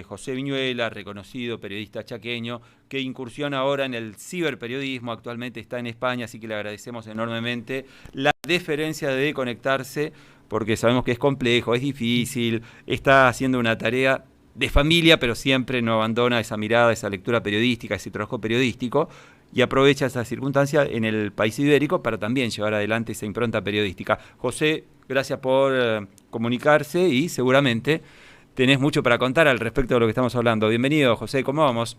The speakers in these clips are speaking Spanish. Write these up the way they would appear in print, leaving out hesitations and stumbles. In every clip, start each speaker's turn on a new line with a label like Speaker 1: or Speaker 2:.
Speaker 1: José Viñuela, reconocido periodista chaqueño, que incursiona ahora en el ciberperiodismo, actualmente está en España, así que le agradecemos enormemente la deferencia de conectarse, porque sabemos que es complejo, es difícil, está haciendo una tarea de familia, pero siempre no abandona esa mirada, esa lectura periodística, ese trabajo periodístico, y aprovecha esa circunstancia en el país ibérico para también llevar adelante esa impronta periodística. José, gracias por comunicarse y seguramente tenés mucho para contar al respecto de lo que estamos hablando. Bienvenido, José, ¿cómo vamos?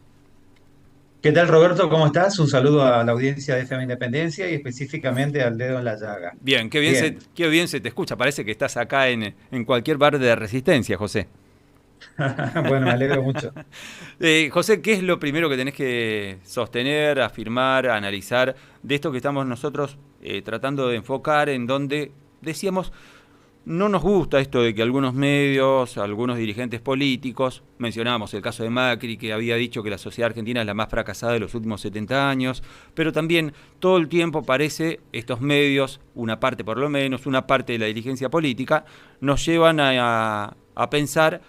Speaker 2: ¿Qué tal, Roberto? ¿Cómo estás? Un saludo a la audiencia de FM Independencia y específicamente al dedo en la llaga.
Speaker 1: Bien,
Speaker 2: Bien,
Speaker 1: qué bien se te escucha. Parece que estás acá en cualquier bar de Resistencia, José.
Speaker 2: bueno, me alegro mucho.
Speaker 1: José, ¿qué es lo primero que tenés que sostener, afirmar, analizar de esto que estamos nosotros tratando de enfocar en donde decíamos, no nos gusta esto de que algunos medios, algunos dirigentes políticos, mencionamos el caso de Macri, que había dicho que la sociedad argentina es la más fracasada de los últimos 70 años, pero también todo el tiempo parece estos medios, una parte por lo menos, una parte de la dirigencia política, nos llevan a pensar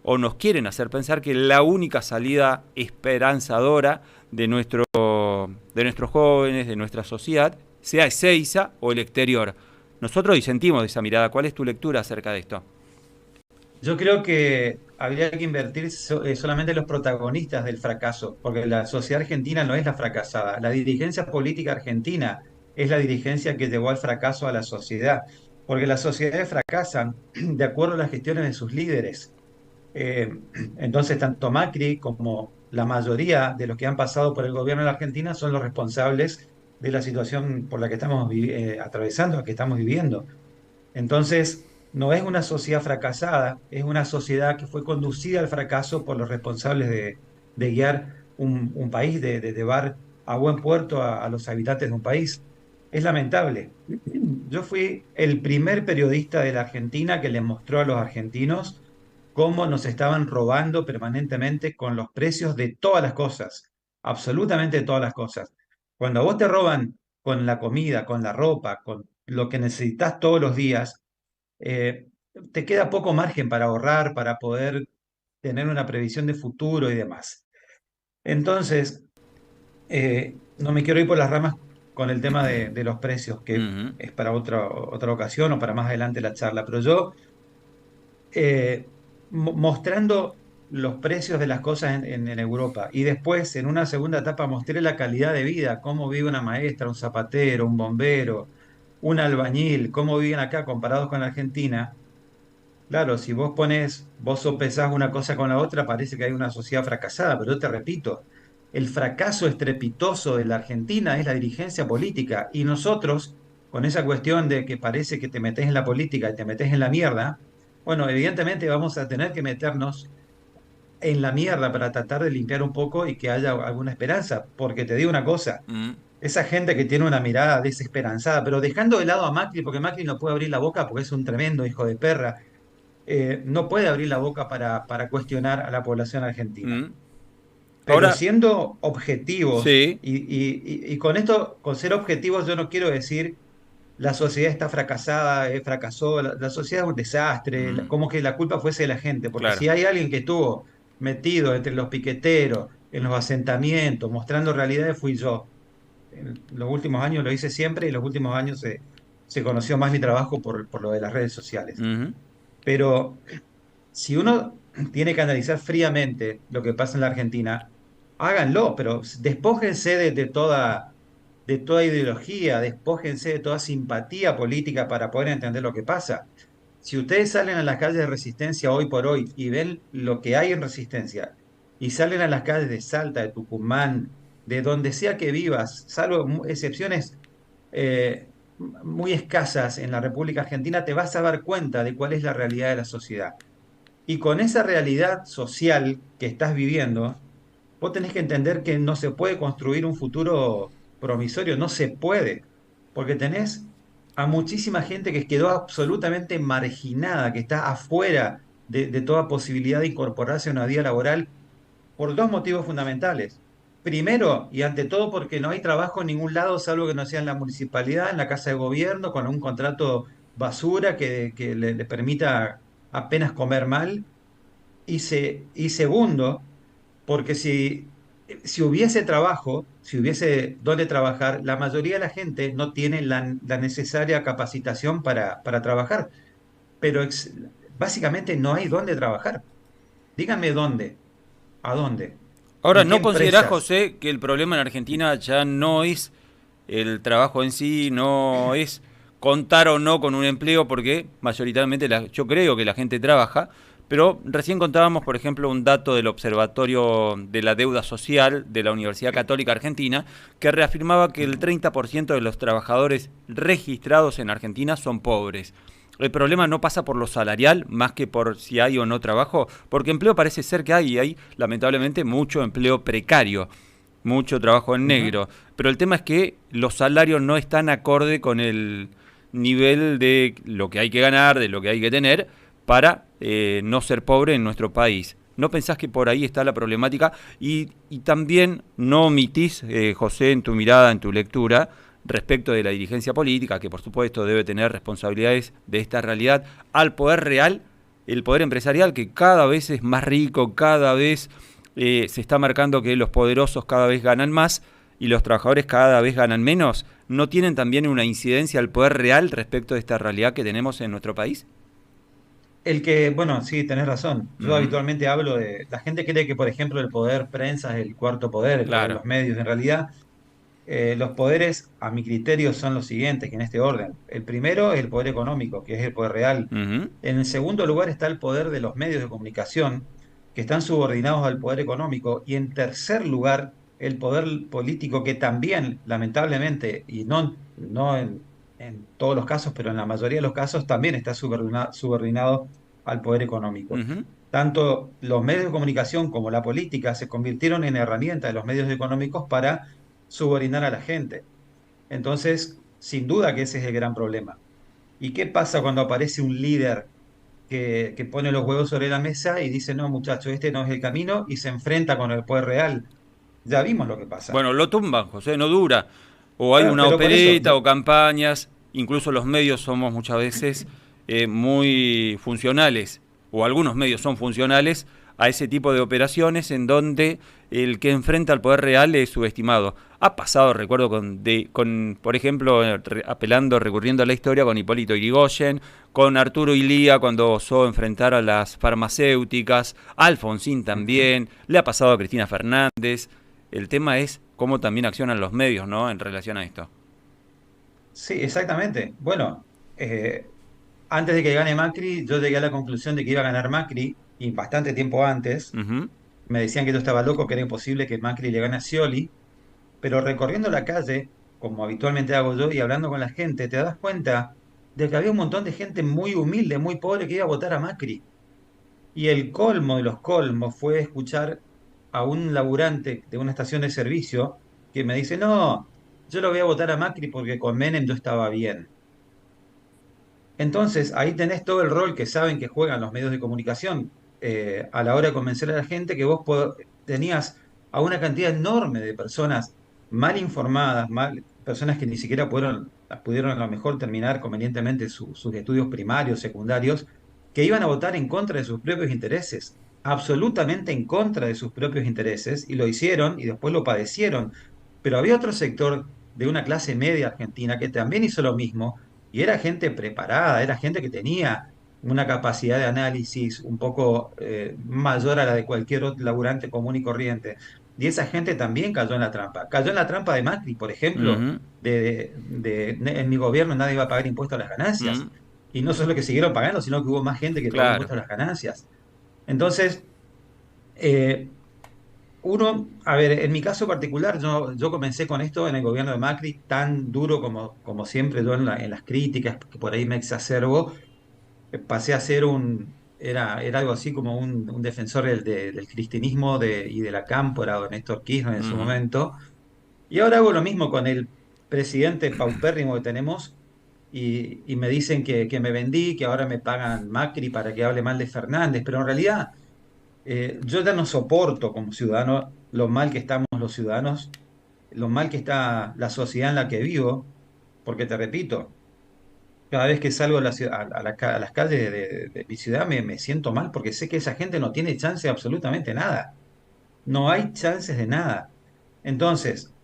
Speaker 1: o nos quieren hacer pensar que la única salida esperanzadora de nuestros jóvenes, de nuestra sociedad, sea Ezeiza o el exterior. Nosotros disentimos de esa mirada. ¿Cuál es tu lectura acerca de esto?
Speaker 2: Yo creo que habría que invertir solamente en los protagonistas del fracaso, porque la sociedad argentina no es la fracasada. La dirigencia política argentina es la dirigencia que llevó al fracaso a la sociedad, porque las sociedades fracasan de acuerdo a las gestiones de sus líderes. Eh, entonces, tanto Macri como la mayoría de los que han pasado por el gobierno de la Argentina son los responsables de la situación por la que estamos atravesando, la que estamos viviendo. Entonces, no es una sociedad fracasada, es una sociedad que fue conducida al fracaso por los responsables de guiar un país, de llevar a buen puerto a los habitantes de un país. Es lamentable. Yo fui el primer periodista de la Argentina que le mostró a los argentinos cómo nos estaban robando permanentemente con los precios de todas las cosas, absolutamente todas las cosas. Cuando a vos te roban con la comida, con la ropa, con lo que necesitas todos los días, eh, te queda poco margen para ahorrar, para poder tener una previsión de futuro y demás. Entonces, no me quiero ir por las ramas con el tema de los precios, que
Speaker 1: Ujú.
Speaker 2: es para otra ocasión o para más adelante la charla, pero yo mostrando los precios de las cosas en Europa y después en una segunda etapa mostré la calidad de vida, cómo vive una maestra, un zapatero, un bombero, un albañil, cómo viven acá comparados con la Argentina. Claro, si vos sopesás una cosa con la otra, parece que hay una sociedad fracasada, pero yo te repito, el fracaso estrepitoso de la Argentina es la dirigencia política y nosotros, con esa cuestión de que parece que te metes en la política y te metes en la mierda, bueno, evidentemente vamos a tener que meternos en la mierda para tratar de limpiar un poco y que haya alguna esperanza, porque te digo una cosa,
Speaker 1: Mm.
Speaker 2: esa gente que tiene una mirada desesperanzada, pero dejando de lado a Macri, porque Macri no puede abrir la boca porque es un tremendo hijo de perra, no puede abrir la boca para cuestionar a la población argentina.
Speaker 1: Mm.
Speaker 2: Pero
Speaker 1: Ahora,
Speaker 2: siendo objetivos,
Speaker 1: sí.
Speaker 2: y con esto, con ser objetivos, yo no quiero decir la sociedad está fracasada, fracasó, la sociedad es un desastre,
Speaker 1: Mm.
Speaker 2: como que la culpa fuese de la gente, porque
Speaker 1: Claro.
Speaker 2: si hay alguien que estuvo metido entre los piqueteros, en los asentamientos, mostrando realidades, fui yo. En los últimos años lo hice siempre y en los últimos años se conoció más mi trabajo por lo de las redes sociales.
Speaker 1: Ujú.
Speaker 2: Pero si uno tiene que analizar fríamente lo que pasa en la Argentina, háganlo, pero despójense de toda ideología, despójense de toda simpatía política para poder entender lo que pasa. Si ustedes salen a las calles de Resistencia hoy por hoy y ven lo que hay en Resistencia, y salen a las calles de Salta, de Tucumán, de donde sea que vivas, salvo excepciones muy escasas en la República Argentina, te vas a dar cuenta de cuál es la realidad de la sociedad. Y con esa realidad social que estás viviendo, vos tenés que entender que no se puede construir un futuro promisorio, no se puede, porque tenés a muchísima gente que quedó absolutamente marginada, que está afuera de toda posibilidad de incorporarse a una vida laboral por dos motivos fundamentales. Primero, y ante todo, porque no hay trabajo en ningún lado, salvo que no sea en la municipalidad, en la casa de gobierno, con un contrato basura que le permita apenas comer mal. y segundo, porque si hubiese trabajo, si hubiese donde trabajar, la mayoría de la gente no tiene la necesaria capacitación para trabajar, pero básicamente no hay dónde trabajar. Díganme dónde, a dónde,
Speaker 1: Ahora,
Speaker 2: en qué
Speaker 1: ¿no considerás,
Speaker 2: empresas.
Speaker 1: José, que el problema en Argentina ya no es el trabajo en sí, no es contar o no con un empleo, porque mayoritariamente yo creo que la gente trabaja, pero recién contábamos, por ejemplo, un dato del Observatorio de la Deuda Social de la Universidad Católica Argentina, que reafirmaba que el
Speaker 2: Ujú.
Speaker 1: 30% de los trabajadores registrados en Argentina son pobres. El problema no pasa por lo salarial más que por si hay o no trabajo, porque empleo parece ser que hay, y hay lamentablemente mucho empleo precario, mucho trabajo en
Speaker 2: Ujú.
Speaker 1: negro, pero el tema es que los salarios no están acorde con el nivel de lo que hay que ganar, de lo que hay que tener para no ser pobre en nuestro país. ¿No pensás que por ahí está la problemática? Y también no omitís, José, en tu mirada, en tu lectura, respecto de la dirigencia política, que por supuesto debe tener responsabilidades de esta realidad, al poder real, el poder empresarial, que cada vez es más rico, cada vez se está marcando que los poderosos cada vez ganan más y los trabajadores cada vez ganan menos. ¿No tienen también una incidencia al poder real respecto de esta realidad que tenemos en nuestro país?
Speaker 2: Bueno, sí, tenés razón. Yo
Speaker 1: Ujú.
Speaker 2: habitualmente hablo la gente cree que, por ejemplo, el poder prensa es el cuarto poder, el poder de
Speaker 1: Claro.
Speaker 2: los medios. En realidad, los poderes, a mi criterio, son los siguientes, que en este orden. El primero es el poder económico, que es el poder real.
Speaker 1: Ujú.
Speaker 2: En el segundo lugar está el poder de los medios de comunicación, que están subordinados al poder económico. Y en tercer lugar, el poder político, que también, lamentablemente, y no en todos los casos, pero en la mayoría de los casos, también está subordinado al poder económico.
Speaker 1: Ujú.
Speaker 2: Tanto los medios de comunicación como la política se convirtieron en herramientas de los medios económicos para subordinar a la gente. Entonces, sin duda que ese es el gran problema. ¿Y qué pasa cuando aparece un líder que pone los huevos sobre la mesa y dice, no, muchachos, este no es el camino y se enfrenta con el poder real? Ya vimos lo que pasa.
Speaker 1: Bueno, lo tumban, José, no dura. O hay
Speaker 2: Bueno,
Speaker 1: una
Speaker 2: pero por eso,
Speaker 1: opereta o campañas, incluso los medios somos muchas veces muy funcionales, o algunos medios son funcionales a ese tipo de operaciones en donde el que enfrenta al poder real es subestimado. Ha pasado, recuerdo, por ejemplo, apelando, recurriendo a la historia, con Hipólito Yrigoyen, con Arturo Ilía cuando osó enfrentar a las farmacéuticas, a Alfonsín
Speaker 2: ujú,
Speaker 1: también, le ha pasado a Cristina Fernández. El tema es cómo también accionan los medios, ¿no? En relación a esto.
Speaker 2: sí, exactamente. Bueno, antes de que gane Macri, yo llegué a la conclusión de que iba a ganar Macri y bastante tiempo antes.
Speaker 1: Ujú.
Speaker 2: Me decían que yo estaba loco, que era imposible que Macri le gane a Scioli, pero recorriendo la calle, como habitualmente hago yo, y hablando con la gente, te das cuenta de que había un montón de gente muy humilde, muy pobre, que iba a votar a Macri. Y el colmo de los colmos fue escuchar a un laburante de una estación de servicio que me dice, no, yo lo voy a votar a Macri porque con Menem yo estaba bien. Entonces, ahí tenés todo el rol que saben que juegan los medios de comunicación a la hora de convencer a la gente que tenías a una cantidad enorme de personas mal informadas, personas que ni siquiera pudieron a lo mejor terminar convenientemente sus estudios primarios, secundarios, que iban a votar en contra de sus propios intereses, absolutamente en contra de sus propios intereses, y lo hicieron y después lo padecieron. Pero había otro sector de una clase media argentina que también hizo lo mismo y era gente preparada, era gente que tenía una capacidad de análisis un poco mayor a la de cualquier otro laburante común y corriente. Y esa gente también cayó en la trampa. Cayó en la trampa de Macri, por ejemplo,
Speaker 1: Ujú.
Speaker 2: en mi gobierno nadie va a pagar impuestos a las
Speaker 1: Ujú.
Speaker 2: ganancias. Y no solo que siguieron pagando, sino que hubo más gente que pagó
Speaker 1: Claro.
Speaker 2: impuestos a las ganancias. Entonces, eh, a ver, en mi caso particular, yo comencé con esto en el gobierno de Macri, tan duro como siempre yo en las críticas, que por ahí me exacerbo, pasé a ser era algo así como un defensor del cristianismo y de la cámpora, o Néstor Kirchner en su
Speaker 1: Ujú.
Speaker 2: momento, y ahora hago lo mismo con el presidente paupérrimo que tenemos, y me dicen que me vendí, que ahora me pagan Macri para que hable mal de Fernández, pero en realidad yo ya no soporto como ciudadano lo mal que estamos los ciudadanos, lo mal que está la sociedad en la que vivo, porque te repito, Cada vez que salgo a, la ciudad, a las calles de mi ciudad me siento mal porque sé que esa gente no tiene chance de absolutamente nada. No hay chances de nada. Entonces,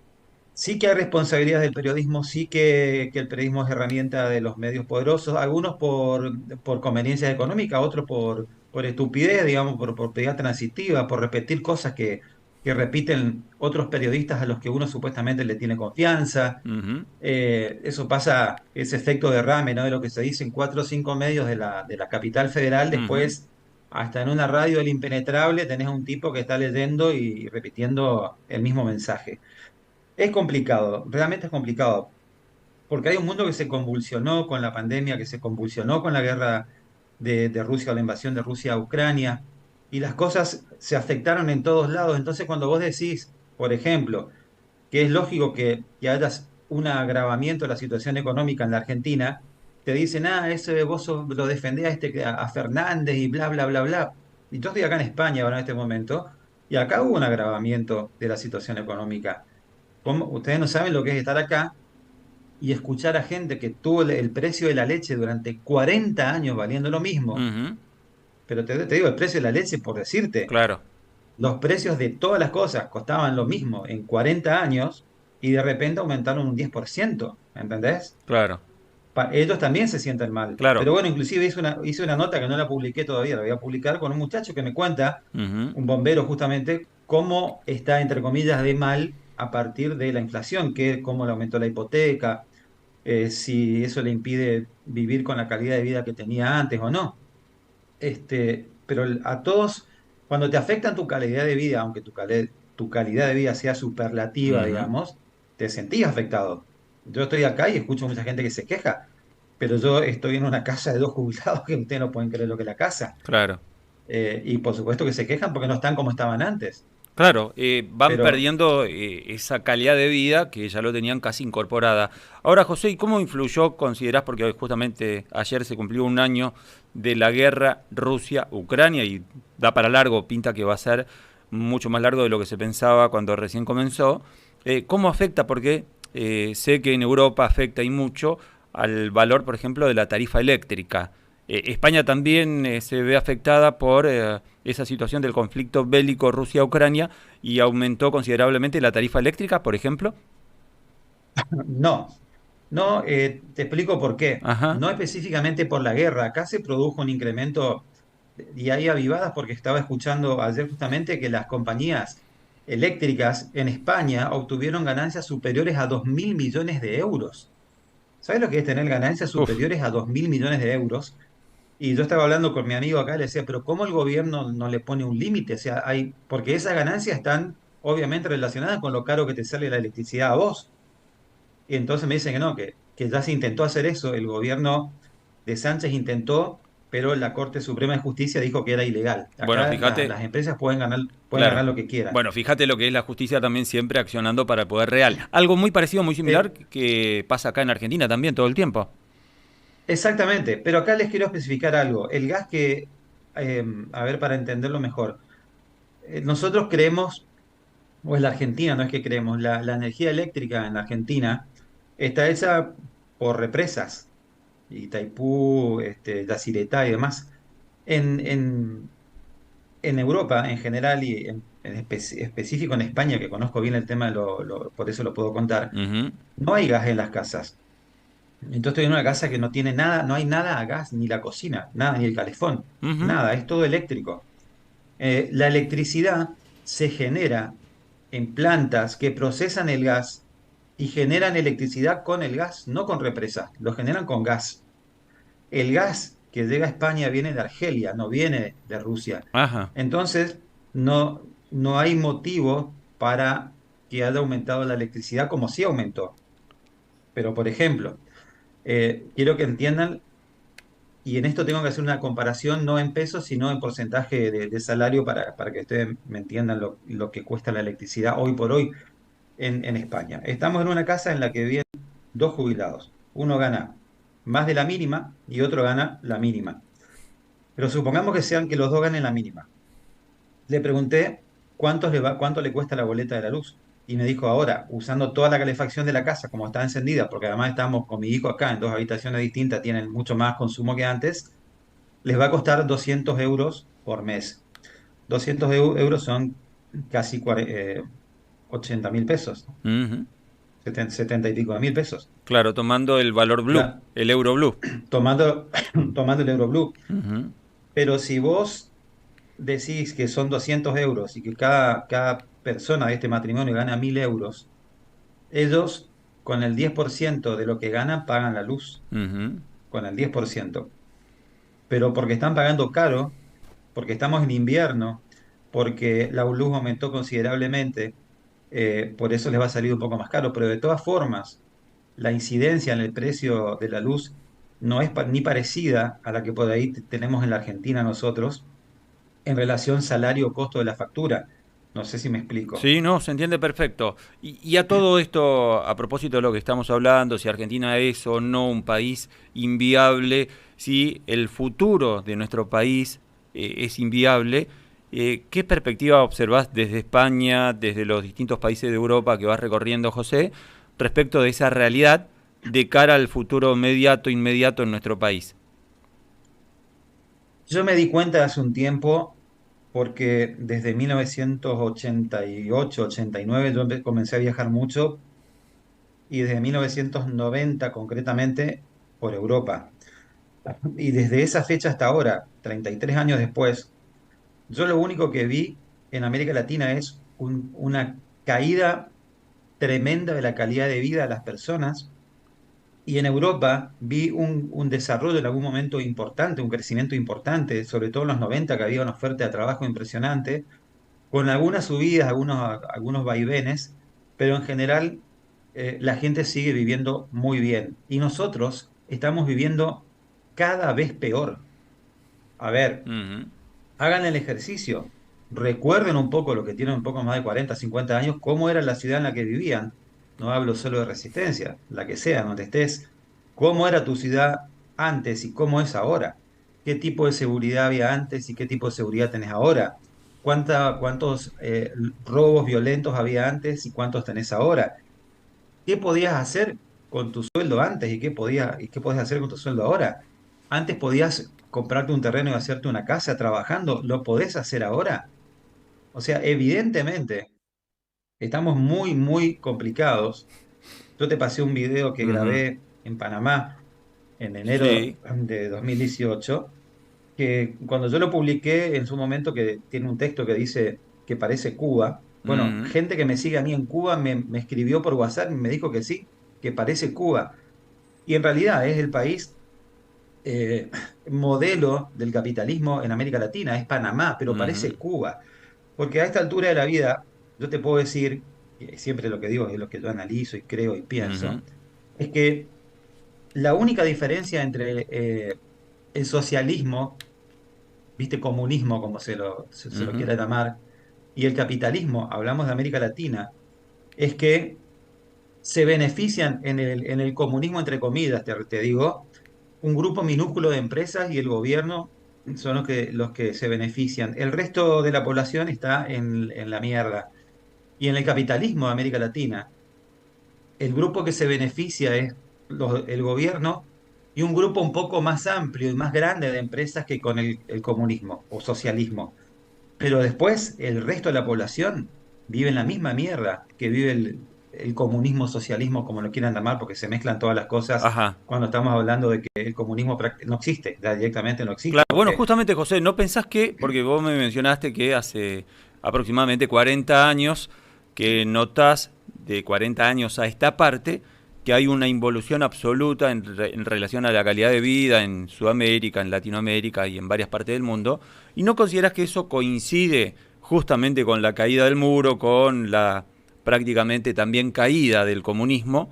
Speaker 2: sí que hay responsabilidades del periodismo, sí que el periodismo es herramienta de los medios poderosos, algunos por conveniencia económica, otros por estupidez, digamos, por pedida transitiva, por repetir cosas que repiten otros periodistas a los que uno supuestamente le tiene confianza.
Speaker 1: Ujú,
Speaker 2: Eso pasa, ese efecto derrame, ¿no? De lo que se dice en cuatro o cinco medios de la capital federal,
Speaker 1: ujú,
Speaker 2: después hasta en una radio del impenetrable tenés un tipo que está leyendo y repitiendo el mismo mensaje. Es complicado, realmente es complicado, porque hay un mundo que se convulsionó con la pandemia, que se convulsionó con la guerra de Rusia, o la invasión de Rusia a Ucrania, y las cosas se afectaron en todos lados. Entonces, cuando vos decís, por ejemplo, que es lógico que haya un agravamiento de la situación económica en la Argentina, te dicen, eso lo defendés a Fernández y bla, bla, bla, bla. Y yo estoy acá en España ahora en este momento, y acá hubo un agravamiento de la situación económica. Ustedes no saben lo que es estar acá y escuchar a gente que tuvo el precio de la leche durante 40 años valiendo lo mismo,
Speaker 1: ujú,
Speaker 2: pero te digo el precio de la leche por decirte,
Speaker 1: claro,
Speaker 2: los precios de todas las cosas costaban lo mismo en 40 años y de repente aumentaron un 10%, ¿entendés?
Speaker 1: claro,
Speaker 2: Ellos también se sienten mal.
Speaker 1: claro.
Speaker 2: Pero bueno, inclusive hice una nota que no la publiqué todavía, la voy a publicar con un muchacho que me cuenta,
Speaker 1: Ujú,
Speaker 2: un bombero justamente, cómo está, entre comillas, de mal a partir de la inflación, cómo le aumentó la hipoteca, si eso le impide vivir con la calidad de vida que tenía antes o no. Pero a todos, cuando te afectan tu calidad de vida, aunque tu calidad de vida sea superlativa,
Speaker 1: ujú,
Speaker 2: digamos, te sentís afectado. Yo estoy acá y escucho mucha gente que se queja, pero yo estoy en una casa de dos jubilados que ustedes no pueden creer lo que es la casa.
Speaker 1: claro.
Speaker 2: Y por supuesto que se quejan porque no están como estaban antes.
Speaker 1: Claro, van
Speaker 2: Pero
Speaker 1: perdiendo esa calidad de vida que ya lo tenían casi incorporada. Ahora, José, ¿y cómo influyó, considerás, porque justamente ayer se cumplió un año de la guerra Rusia-Ucrania y da para largo, pinta que va a ser mucho más largo de lo que se pensaba cuando recién comenzó? ¿Cómo afecta? Porque sé que en Europa afecta y mucho al valor, por ejemplo, de la tarifa eléctrica. España también se ve afectada por esa situación del conflicto bélico Rusia-Ucrania y aumentó considerablemente la tarifa eléctrica, por ejemplo.
Speaker 2: no, no, te explico por qué.
Speaker 1: Ajá.
Speaker 2: No específicamente por la guerra. Acá se produjo un incremento y hay avivadas porque estaba escuchando ayer justamente que las compañías eléctricas en España obtuvieron ganancias superiores a 2.000 millones de euros. ¿Sabes lo que es tener ganancias
Speaker 1: Uf.
Speaker 2: superiores a 2.000 millones de euros? Y yo estaba hablando con mi amigo acá, le decía, pero ¿cómo el gobierno no le pone un límite? O sea, porque esas ganancias están obviamente relacionadas con lo caro que te sale la electricidad a vos. Y entonces me dicen que no, que ya se intentó hacer eso, el gobierno de Sánchez intentó, pero la Corte Suprema de Justicia dijo que era ilegal.
Speaker 1: Bueno,
Speaker 2: Acá
Speaker 1: fíjate,
Speaker 2: las empresas pueden
Speaker 1: claro.
Speaker 2: ganar lo que quieran.
Speaker 1: Bueno, fíjate lo que es la justicia también siempre accionando para el poder real. Algo muy parecido, muy similar
Speaker 2: Eh,
Speaker 1: que pasa acá en Argentina también todo el tiempo.
Speaker 2: Exactamente, pero acá les quiero especificar algo. El gas a ver, para entenderlo mejor, nosotros creemos, o en la Argentina, no es que creemos, la energía eléctrica en la Argentina está hecha por represas, Itaipú, Yacyretá y demás. En, en, en Europa en general y específico en España, que conozco bien el tema, por eso lo puedo contar,
Speaker 1: Ujú,
Speaker 2: no hay gas en las casas. Entonces estoy en una casa que no tiene nada, no hay nada a gas, ni la cocina, nada, ni el calefón,
Speaker 1: ujú.
Speaker 2: nada, es todo eléctrico. La electricidad se genera en plantas que procesan el gas y generan electricidad con el gas, no con represas, lo generan con gas. El gas que llega a España viene de Argelia, no viene de Rusia.
Speaker 1: Ajá.
Speaker 2: Entonces, no hay motivo para que haya aumentado la electricidad como sí aumentó. Pero, por ejemplo, quiero que entiendan, y en esto tengo que hacer una comparación no en pesos, sino en porcentaje de salario para que ustedes me entiendan lo que cuesta la electricidad hoy por hoy en España. Estamos en una casa en la que viven dos jubilados. Uno gana más de la mínima y otro gana la mínima. Pero supongamos que sean que los dos ganen la mínima. Le pregunté cuánto le cuesta la boleta de la luz. Y me dijo, ahora, usando toda la calefacción de la casa como está encendida, porque además estamos con mi hijo acá en dos habitaciones distintas, tienen mucho más consumo que antes, les va a costar 200 euros por mes. 200 euros son casi 80.000 pesos,
Speaker 1: Ujú.
Speaker 2: 70 y pico de mil pesos.
Speaker 1: Claro, tomando el valor blue,
Speaker 2: Claro,
Speaker 1: el euro blue.
Speaker 2: tomando, tomando el euro blue.
Speaker 1: Ujú.
Speaker 2: Pero si vos decís que son 200 euros y que cada persona de este matrimonio gana 1.000 euros, ellos con el 10% de lo que ganan pagan la luz,
Speaker 1: Ujú.
Speaker 2: con el 10%. Pero porque están pagando caro, porque estamos en invierno, porque la luz aumentó considerablemente, por eso les va a salir un poco más caro. Pero de todas formas, la incidencia en el precio de la luz no es ni parecida a la que por ahí tenemos en la Argentina nosotros en relación salario-costo de la factura. No sé si me explico.
Speaker 1: Sí, no, se entiende perfecto. Y a todo esto, a propósito de lo que estamos hablando, si Argentina es o no un país inviable, si el futuro de nuestro país es inviable, ¿qué perspectiva observás desde España, desde los distintos países de Europa que vas recorriendo, José, respecto de esa realidad de cara al futuro inmediato en nuestro país?
Speaker 2: Yo me di cuenta hace un tiempo porque desde 1988, 89 yo comencé a viajar mucho y desde 1990 concretamente por Europa. Y desde esa fecha hasta ahora, 33 años después, yo lo único que vi en América Latina es una caída tremenda de la calidad de vida de las personas. Y en Europa vi un desarrollo en algún momento importante, un crecimiento importante, sobre todo en los 90 que había una oferta de trabajo impresionante, con algunas subidas, algunos vaivenes, pero en general la gente sigue viviendo muy bien. Y nosotros estamos viviendo cada vez peor. A ver,
Speaker 1: Ujú.
Speaker 2: hagan el ejercicio, recuerden un poco lo que tienen un poco más de 40, 50 años, cómo era la ciudad en la que vivían. No hablo solo de Resistencia, la que sea, donde estés. ¿Cómo era tu ciudad antes y cómo es ahora? ¿Qué tipo de seguridad había antes y qué tipo de seguridad tenés ahora? ¿Cuántos robos violentos había antes y cuántos tenés ahora? ¿Qué podías hacer con tu sueldo antes y qué podés hacer con tu sueldo ahora? Antes podías comprarte un terreno y hacerte una casa trabajando, ¿lo podés hacer ahora? O sea, evidentemente estamos muy, muy complicados. Yo te pasé un video que
Speaker 1: Ujú.
Speaker 2: grabé en Panamá en enero
Speaker 1: Sí.
Speaker 2: de 2018, que cuando yo lo publiqué en su momento, que tiene un texto que dice que parece Cuba. Bueno,
Speaker 1: Ujú.
Speaker 2: gente que me sigue a mí en Cuba me escribió por WhatsApp y me dijo que sí, que parece Cuba. Y en realidad es el país eh, modelo del capitalismo en América Latina, es Panamá, pero
Speaker 1: Ujú.
Speaker 2: parece Cuba. Porque a esta altura de la vida, yo te puedo decir, y siempre lo que digo es lo que yo analizo y creo y
Speaker 1: Ujú.
Speaker 2: pienso, es que la única diferencia entre el socialismo, viste, comunismo, como se lo
Speaker 1: Ujú.
Speaker 2: quiera llamar, y el capitalismo, hablamos de América Latina, es que se benefician en el comunismo, entre comillas, te digo, un grupo minúsculo de empresas y el gobierno son los que se benefician. El resto de la población está en la mierda. Y en el capitalismo de América Latina, el grupo que se beneficia es el gobierno y un grupo un poco más amplio y más grande de empresas que con el comunismo o socialismo. Pero después el resto de la población vive en la misma mierda que vive el comunismo, socialismo, como lo quieran llamar, porque se mezclan todas las cosas
Speaker 1: Ajá.
Speaker 2: cuando estamos hablando de que el comunismo no existe, ya directamente no
Speaker 1: Claro,
Speaker 2: existe,
Speaker 1: bueno,
Speaker 2: porque
Speaker 1: justamente José, ¿no pensás que, porque vos me mencionaste que hace aproximadamente 40 años que notás de 40 años a esta parte que hay una involución absoluta en relación a la calidad de vida en Sudamérica, en Latinoamérica y en varias partes del mundo, y no considerás que eso coincide justamente con la caída del muro, con la prácticamente también caída del comunismo?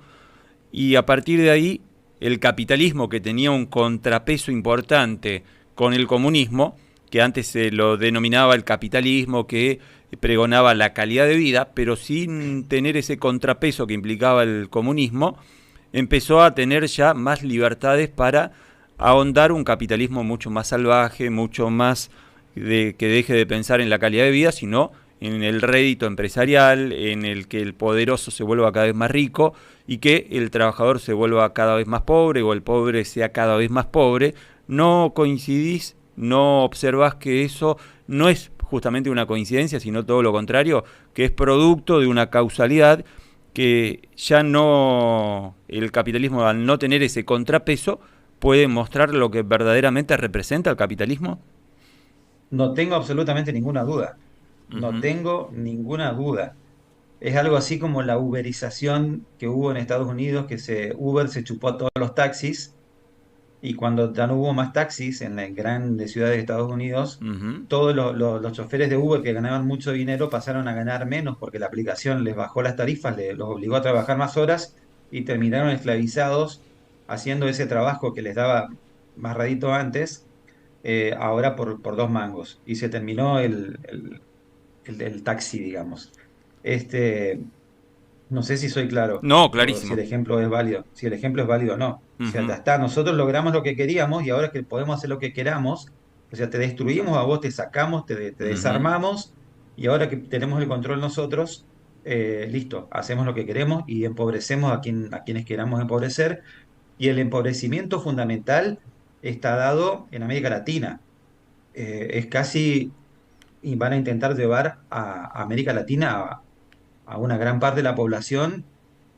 Speaker 1: Y a partir de ahí, el capitalismo, que tenía un contrapeso importante con el comunismo, que antes se lo denominaba el capitalismo, que pregonaba la calidad de vida, pero sin tener ese contrapeso que implicaba el comunismo, empezó a tener ya más libertades para ahondar un capitalismo mucho más salvaje, mucho más que deje de pensar en la calidad de vida, sino en el rédito empresarial, en el que el poderoso se vuelva cada vez más rico y que el trabajador se vuelva cada vez más pobre o el pobre sea cada vez más pobre. No coincidís, no observás que eso no es justamente una coincidencia, sino todo lo contrario, que es producto de una causalidad que ya no, el capitalismo al no tener ese contrapeso puede mostrar lo que verdaderamente representa el capitalismo.
Speaker 2: No tengo absolutamente ninguna duda. No
Speaker 1: Ujú,
Speaker 2: tengo ninguna duda. Es algo así como la uberización que hubo en Estados Unidos, Uber se chupó a todos los taxis y cuando ya no hubo más taxis en las grandes ciudades de Estados Unidos,
Speaker 1: ujú.
Speaker 2: todos los choferes de Uber que ganaban mucho dinero pasaron a ganar menos porque la aplicación les bajó las tarifas, los obligó a trabajar más horas y terminaron esclavizados haciendo ese trabajo que les daba más radito antes, ahora por 2 mangos. Y se terminó el taxi, digamos. Este, no sé si soy claro
Speaker 1: No,
Speaker 2: o si el
Speaker 1: clarísimo.
Speaker 2: ejemplo es válido, si el ejemplo es válido o no. O sea, ya
Speaker 1: Ujú,
Speaker 2: está, nosotros logramos lo que queríamos y ahora que podemos hacer lo que queramos, o sea, te destruimos a vos, te sacamos, te
Speaker 1: ujú.
Speaker 2: desarmamos y ahora que tenemos el control nosotros, listo, hacemos lo que queremos y empobrecemos a quienes queramos empobrecer. Y el empobrecimiento fundamental está dado en América Latina. Es casi, y van a intentar llevar a América Latina a una gran parte de la población,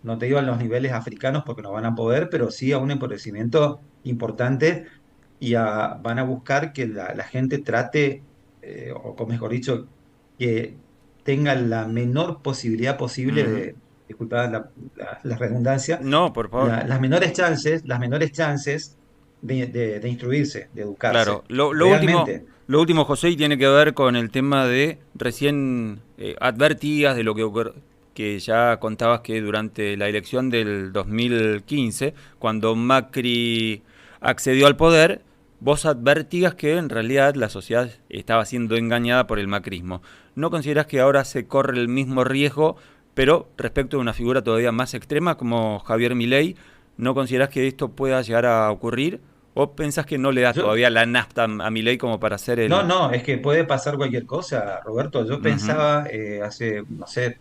Speaker 2: no te digo a los niveles africanos porque no van a poder, pero sí a un empobrecimiento importante y van a buscar que la gente trate, o mejor dicho, que tenga la menor posibilidad posible
Speaker 1: Ujú.
Speaker 2: de, disculpad la redundancia,
Speaker 1: No, por favor.
Speaker 2: las menores chances de instruirse, de
Speaker 1: Claro,
Speaker 2: educarse.
Speaker 1: último,
Speaker 2: Realmente.
Speaker 1: lo último, José, y tiene que ver con el tema de recién advertías de lo que ya contabas que durante la elección del 2015, cuando Macri accedió al poder, vos advertías que en realidad la sociedad estaba siendo engañada por el macrismo. ¿No considerás que ahora se corre el mismo riesgo, pero respecto de una figura todavía más extrema como Javier Milei? ¿No considerás que esto pueda llegar a ocurrir? ¿O pensás que no le da
Speaker 2: Yo,
Speaker 1: todavía la nafta a Milei como para hacer
Speaker 2: No,
Speaker 1: el...
Speaker 2: no, es que puede pasar cualquier cosa, Roberto. Yo
Speaker 1: Ujú,
Speaker 2: pensaba hace, no sé,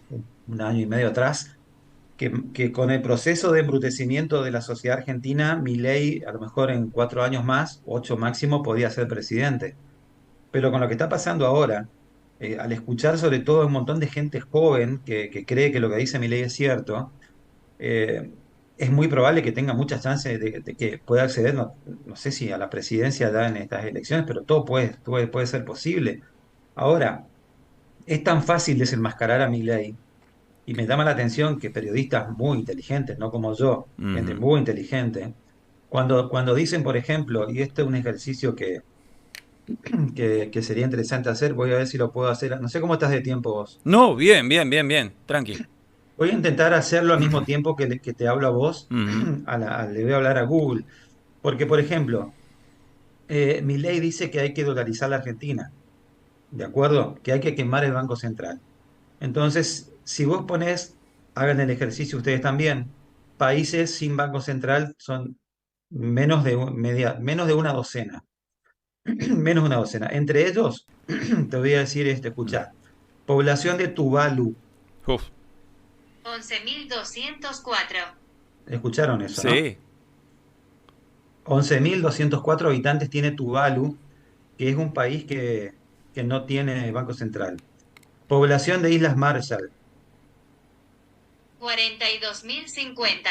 Speaker 2: un año y medio atrás, que con el proceso de embrutecimiento de la sociedad argentina, Milei, a lo mejor en 4 años más, 8 máximo, podía ser presidente. Pero con lo que está pasando ahora, al escuchar sobre todo a un montón de gente joven que cree que lo que dice Milei es cierto, eh, es muy probable que tenga muchas chances de que pueda acceder, no, no sé si a la presidencia ya en estas elecciones, pero todo puede ser posible. Ahora, es tan fácil desenmascarar a Milei y me llama la atención que periodistas muy inteligentes, no como yo, gente
Speaker 1: ujú.
Speaker 2: muy inteligente, cuando dicen, por ejemplo, y este es un ejercicio que sería interesante hacer, voy a ver si lo puedo hacer, no sé cómo estás de tiempo vos.
Speaker 1: No, bien, bien, bien, bien, tranqui.
Speaker 2: Voy a intentar hacerlo al mismo tiempo que te hablo a vos,
Speaker 1: Ujú,
Speaker 2: le voy a hablar a Google. Porque, por ejemplo, Milei dice que hay que dolarizar la Argentina, ¿de acuerdo? Que hay que quemar el Banco Central. Entonces, si vos ponés, hagan el ejercicio ustedes también, países sin Banco Central son menos de una docena, menos de una docena. Entre ellos, te voy a decir, escuchá, población de Tuvalu,
Speaker 1: uf,
Speaker 3: 11.204.
Speaker 2: escucharon eso, ¿no?
Speaker 1: sí,
Speaker 2: 11.204 habitantes tiene Tuvalu, que es un país que no tiene Banco Central. Población de Islas Marshall.
Speaker 3: 42.050.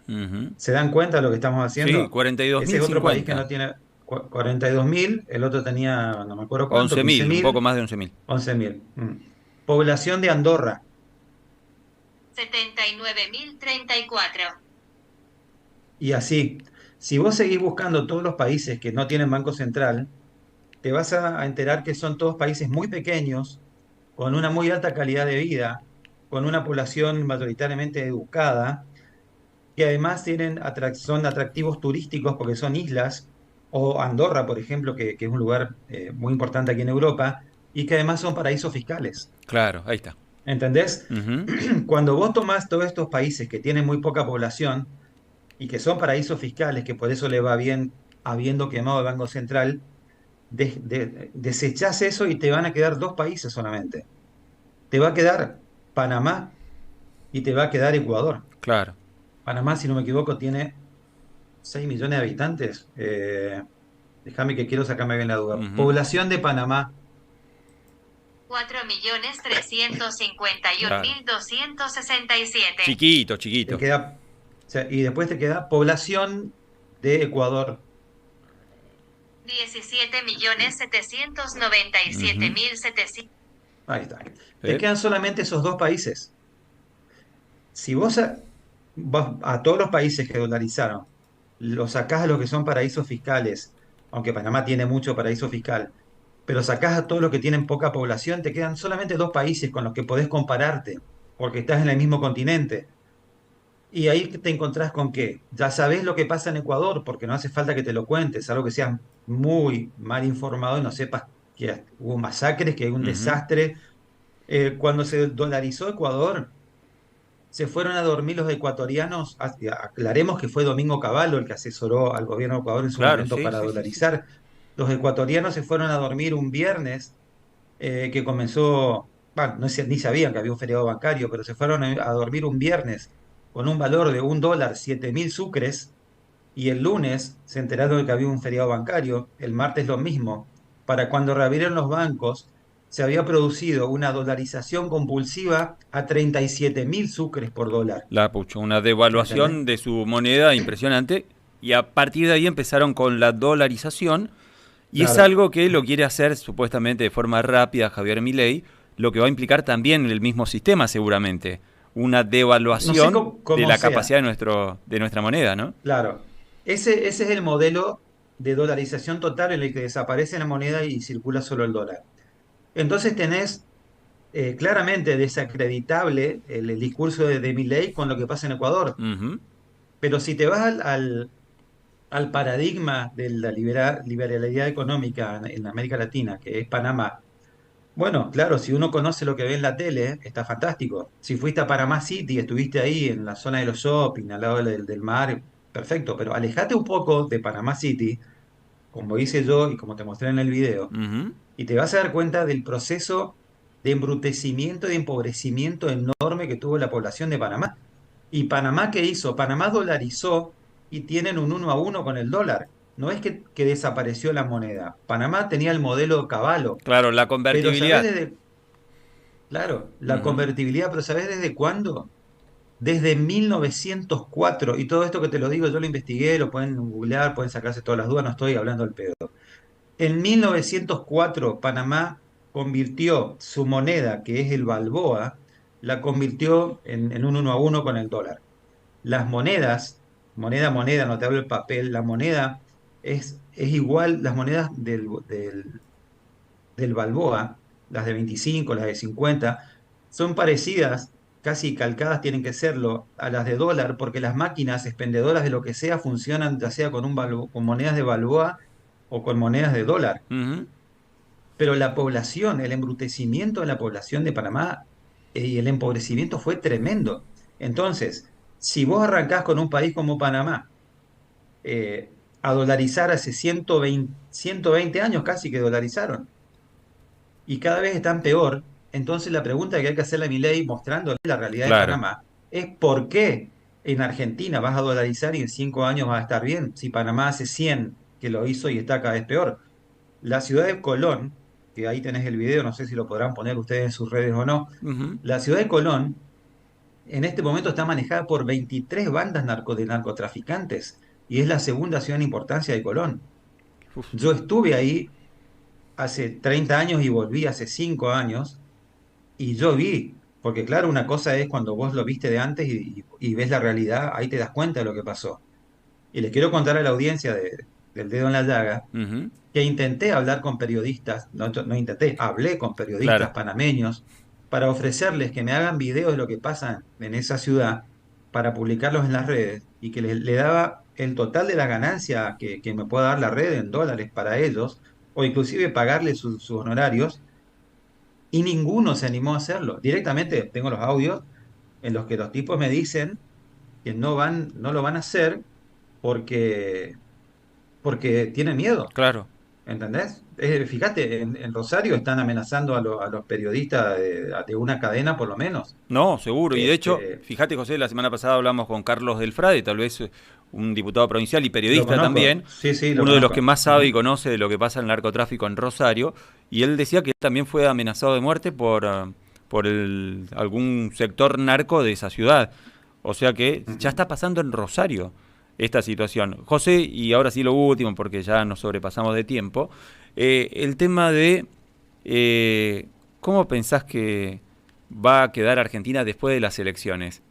Speaker 1: ujú.
Speaker 2: ¿Se dan cuenta de lo que estamos
Speaker 1: Sí,
Speaker 2: haciendo? Ese es otro país que
Speaker 1: 42.050.
Speaker 2: no tiene 42.000, el otro tenía, no me acuerdo cuánto,
Speaker 1: 11.000, un
Speaker 2: 15.000,
Speaker 1: poco más de 11.000.
Speaker 2: 11.000. Población de Andorra.
Speaker 3: 79.034.
Speaker 2: Y así, si vos seguís buscando todos los países que no tienen Banco Central, te vas a enterar que son todos países muy pequeños, con una muy alta calidad de vida, con una población mayoritariamente educada, que además son atractivos turísticos porque son islas, o Andorra, por ejemplo, que es un lugar muy importante aquí en Europa, y que además son paraísos fiscales.
Speaker 1: Claro, ahí está.
Speaker 2: ¿Entendés?
Speaker 1: Ujú.
Speaker 2: Cuando vos tomás todos estos países que tienen muy poca población y que son paraísos fiscales, que por eso le va bien habiendo quemado el Banco Central, desechás eso y te van a quedar dos países solamente. te va a quedar Panamá y te va a quedar Ecuador.
Speaker 1: Claro.
Speaker 2: Panamá, si no me equivoco, tiene 6 millones de habitantes. Déjame que quiero sacarme bien la duda.
Speaker 1: Ujú.
Speaker 2: Población de Panamá,
Speaker 3: Cuatro millones trescientos cincuenta y un
Speaker 1: Claro.
Speaker 3: mil doscientos sesenta y siete.
Speaker 1: Chiquito,
Speaker 2: te
Speaker 1: chiquito.
Speaker 2: queda, o sea, y después te queda población de Ecuador.
Speaker 1: Ujú.17.797.700.
Speaker 2: Ahí está. Te
Speaker 1: ¿Eh?
Speaker 2: quedan solamente esos dos países. Si vas a todos los países que dolarizaron, los sacás a los que son paraísos fiscales, aunque Panamá tiene mucho paraíso fiscal, pero sacás a todos los que tienen poca población, te quedan solamente dos países con los que podés compararte, porque estás en el mismo continente. Y ahí te encontrás con que ya sabés lo que pasa en Ecuador, porque no hace falta que te lo cuentes, algo que seas muy mal informado y no sepas que hubo masacres, que hay un
Speaker 1: Ujú.
Speaker 2: desastre. Cuando se dolarizó Ecuador, se fueron a dormir los ecuatorianos. Aclaremos que fue Domingo Cavallo el que asesoró al gobierno de Ecuador en su
Speaker 1: Claro,
Speaker 2: momento
Speaker 1: sí,
Speaker 2: para
Speaker 1: sí, sí, sí.
Speaker 2: dolarizar. Los ecuatorianos se fueron a dormir un viernes que comenzó, bueno, no, ni sabían que había un feriado bancario, pero se fueron a dormir un viernes con un valor de $1, 7.000 sucres, y el lunes se enteraron de que había un feriado bancario, el martes lo mismo. Para cuando reabrieron los bancos, se había producido una dolarización compulsiva a 37.000 sucres por dólar.
Speaker 1: La pucho, una
Speaker 2: ¿Me entendés?
Speaker 1: devaluación de su moneda impresionante. Y a partir de ahí empezaron con la dolarización. Y es
Speaker 2: Claro.
Speaker 1: algo que lo quiere hacer supuestamente de forma rápida Javier Milei, lo que va a implicar también el mismo sistema seguramente. Una
Speaker 2: No sé
Speaker 1: devaluación de
Speaker 2: cómo
Speaker 1: la
Speaker 2: sea.
Speaker 1: capacidad de nuestra moneda, ¿no?
Speaker 2: Claro. Ese es el modelo de dolarización total en el que desaparece la moneda y circula solo el dólar. Entonces tenés claramente desacreditable el discurso de Milei con lo que pasa en Ecuador.
Speaker 1: Ujú.
Speaker 2: Pero si te vas al paradigma de la liberalidad económica en América Latina, que es Panamá, bueno, claro, si uno conoce lo que ve en la tele, está fantástico. Si fuiste a Panamá City, estuviste ahí en la zona de los shopping, al lado del mar, perfecto, pero alejate un poco de Panamá City, como hice yo y como te mostré en el video,
Speaker 1: Ujú.
Speaker 2: y te vas a dar cuenta del proceso de embrutecimiento y de empobrecimiento enorme que tuvo la población de Panamá. ¿Y Panamá qué hizo? Panamá dolarizó y tienen un 1-1 con el dólar. No es que desapareció la moneda. Panamá tenía el modelo Cavallo,
Speaker 1: Claro, la
Speaker 2: pero ¿sabés
Speaker 1: convertibilidad.
Speaker 2: desde, claro, la
Speaker 1: Ujú.
Speaker 2: convertibilidad, pero ¿sabés desde cuándo? Desde 1904, y todo esto que te lo digo, yo lo investigué, lo pueden googlear, pueden sacarse todas las dudas, no estoy hablando al pedo. En 1904, Panamá convirtió su moneda, que es el balboa, la convirtió en un 1-1 con el dólar. Las monedas, moneda a moneda, no te hablo del papel, la moneda es igual, las monedas del balboa, las de 25, las de 50, son parecidas, casi calcadas tienen que serlo, a las de dólar, porque las máquinas expendedoras de lo que sea funcionan ya sea con monedas de balboa o con monedas de dólar.
Speaker 1: Ujú.
Speaker 2: Pero la población, el embrutecimiento de la población de Panamá y el empobrecimiento fue tremendo. Entonces, si vos arrancás con un país como Panamá, a dolarizar hace 120 años casi que dolarizaron, y cada vez están peor, entonces la pregunta que hay que hacerle a Milei, mostrándole la realidad de
Speaker 1: Claro.
Speaker 2: Panamá, es ¿por qué en Argentina vas a dolarizar y en 5 años vas a estar bien? Si Panamá hace 100 que lo hizo y está cada vez peor. La ciudad de Colón, que ahí tenés el video, no sé si lo podrán poner ustedes en sus redes o no,
Speaker 1: Ujú.
Speaker 2: la ciudad de Colón en este momento está manejada por 23 bandas de narcotraficantes y es la segunda ciudad en importancia de Colón.
Speaker 1: Uf.
Speaker 2: Yo estuve ahí hace 30 años y volví hace 5 años y yo vi, porque claro, una cosa es cuando vos lo viste de antes y ves la realidad, ahí te das cuenta de lo que pasó. Y les quiero contar a la audiencia del Dedo en la Llaga
Speaker 1: Ujú.
Speaker 2: que intenté hablar con periodistas, no intenté, hablé con periodistas
Speaker 1: Claro.
Speaker 2: panameños para ofrecerles que me hagan videos de lo que pasa en esa ciudad para publicarlos en las redes y que le daba el total de la ganancia que me pueda dar la red en dólares para ellos o inclusive pagarles sus honorarios y ninguno se animó a hacerlo. Directamente tengo los audios en los que los tipos me dicen que no lo van a hacer porque, porque tienen miedo.
Speaker 1: Claro.
Speaker 2: ¿Entendés? Fíjate, en Rosario están amenazando a los periodistas de una cadena por lo menos.
Speaker 1: No, seguro. Y de hecho,
Speaker 2: Este,
Speaker 1: fíjate, José, la semana pasada hablamos con Carlos Delfrade, tal vez un diputado provincial y
Speaker 2: lo
Speaker 1: periodista
Speaker 2: conozco,
Speaker 1: también,
Speaker 2: sí, sí, lo
Speaker 1: uno de los que
Speaker 2: conozco.
Speaker 1: más sabe y
Speaker 2: Ujú.
Speaker 1: conoce de lo que pasa en el narcotráfico en Rosario, y él decía que él también fue amenazado de muerte por algún sector narco de esa ciudad. O sea que ya
Speaker 2: Ujú.
Speaker 1: está pasando en Rosario esta situación. José, y ahora sí lo último, porque ya nos sobrepasamos de tiempo, el tema de cómo pensás que va a quedar Argentina después de las elecciones,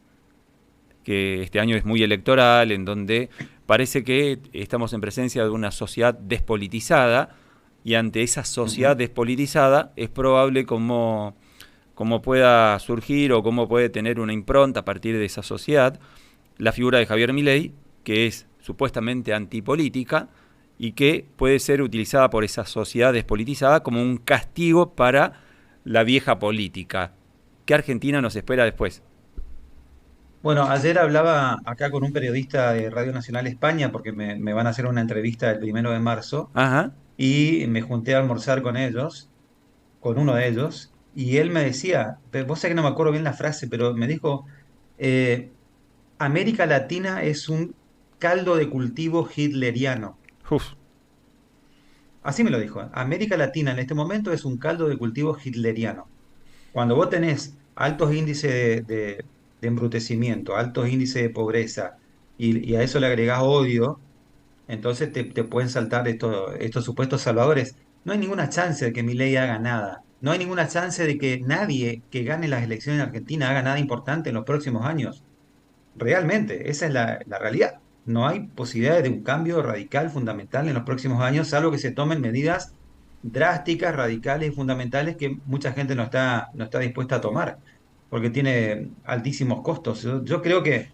Speaker 1: que este año es muy electoral, en donde parece que estamos en presencia de una sociedad despolitizada, y ante esa sociedad
Speaker 2: Ujú.
Speaker 1: despolitizada es probable como pueda surgir o cómo puede tener una impronta a partir de esa sociedad la figura de Javier Milei, que es supuestamente antipolítica y que puede ser utilizada por esa sociedad despolitizada como un castigo para la vieja política. ¿Qué Argentina nos espera después?
Speaker 2: Bueno, ayer hablaba acá con un periodista de Radio Nacional España porque me van a hacer una entrevista el 1 de marzo
Speaker 1: Ajá.
Speaker 2: y me junté a almorzar con ellos, con uno de ellos, y él me decía, vos sabés que no me acuerdo bien la frase, pero me dijo, eh, América Latina es un caldo de cultivo hitleriano.
Speaker 1: Uf.
Speaker 2: Así me lo dijo. América Latina en este momento es un caldo de cultivo hitleriano. Cuando vos tenés altos índices de embrutecimiento, altos índices de pobreza, y a eso le agregás odio, entonces te pueden saltar estos supuestos salvadores. No hay ninguna chance de que Milei haga nada. No hay ninguna chance de que nadie que gane las elecciones en Argentina haga nada importante en los próximos años. Realmente, esa es la realidad. No hay posibilidades de un cambio radical, fundamental en los próximos años, salvo que se tomen medidas drásticas, radicales y fundamentales que mucha gente no está dispuesta a tomar, porque tiene altísimos costos. Yo creo que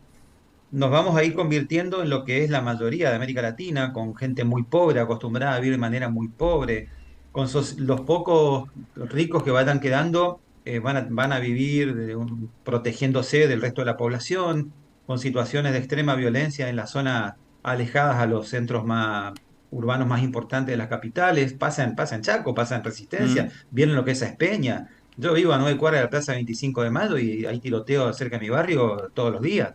Speaker 2: nos vamos a ir convirtiendo en lo que es la mayoría de América Latina, con gente muy pobre, acostumbrada a vivir de manera muy pobre, con los pocos ricos que vayan quedando, van a vivir protegiéndose del resto de la población, con situaciones de extrema violencia en las zonas alejadas a los centros más urbanos más importantes de las capitales, pasa en Chaco, pasa en
Speaker 1: Mm.
Speaker 2: Resistencia, vienen lo que es Espeña. Yo vivo a 9 cuadras de la Plaza 25 de Mayo y hay tiroteo cerca de mi barrio todos los días,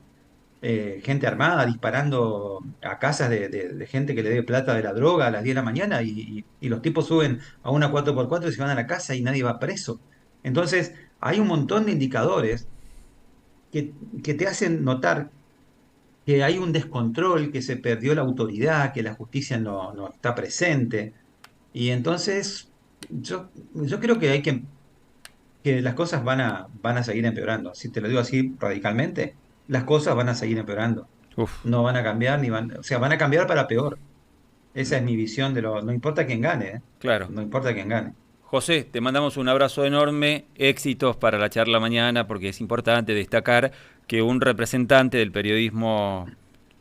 Speaker 2: gente armada disparando a casas de gente que le dé plata de la droga a las 10 de la mañana y los tipos suben a una 4x4 y se van a la casa y nadie va preso. Entonces, hay un montón de indicadores que, que te hacen notar que hay un descontrol, que se perdió la autoridad, que la justicia no está presente. Y entonces, yo creo que que las cosas van a seguir empeorando. Si te lo digo así radicalmente, las cosas van a seguir empeorando.
Speaker 1: Uf.
Speaker 2: No van a cambiar o sea, van a cambiar para peor. Esa es mi visión no importa quién gane, ¿eh?
Speaker 1: Claro.
Speaker 2: No importa quién gane.
Speaker 1: José, te mandamos un abrazo enorme, éxitos para la charla mañana, porque es importante destacar que un representante del periodismo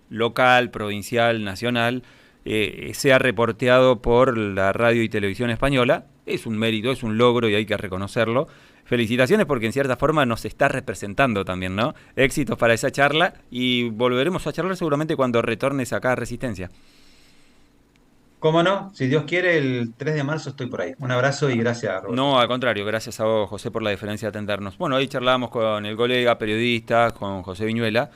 Speaker 1: local, provincial, nacional, sea reporteado por la radio y televisión española. Es un mérito, es un logro y hay que reconocerlo. Felicitaciones porque en cierta forma nos está representando también, ¿no? Éxitos para esa charla y volveremos a charlar seguramente cuando retornes acá a Resistencia.
Speaker 2: ¿Cómo no? Si Dios quiere, el 3 de marzo estoy por ahí. Un abrazo y gracias, Roberto.
Speaker 1: No, al contrario, gracias a vos, José, por la diferencia de atendernos. Bueno, ahí charlamos con el colega periodista, con José Viñuela.